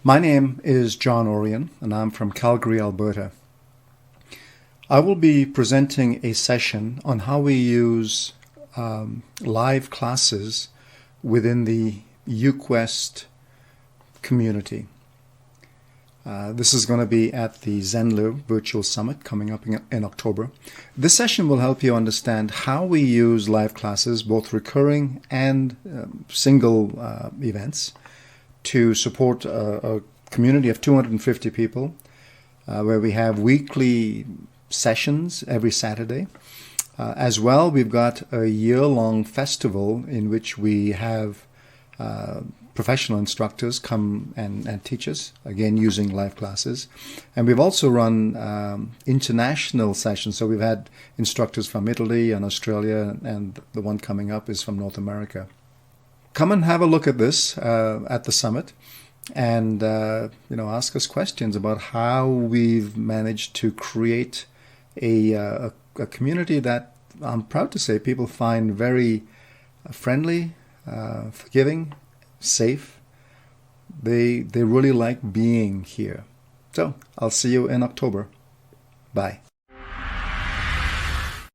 My name is John Orian, and I'm from Calgary, Alberta. I will be presenting a session on how we use live classes within the UQuest community. This is going to be at the Zenler Virtual Summit coming up in October. This session will help you understand how we use live classes, both recurring and single events, to support a community of 250 people, where we have weekly sessions every Saturday. As well, we've got a year-long festival in which we have professional instructors come and teach us, again using live classes. And we've also run international sessions. So we've had instructors from Italy and Australia, and the one coming up is from North America. Come and have a look at this at the summit, and ask us questions about how we've managed to create a community that I'm proud to say people find very friendly, forgiving, safe. They really like being here. So I'll see you in October. Bye.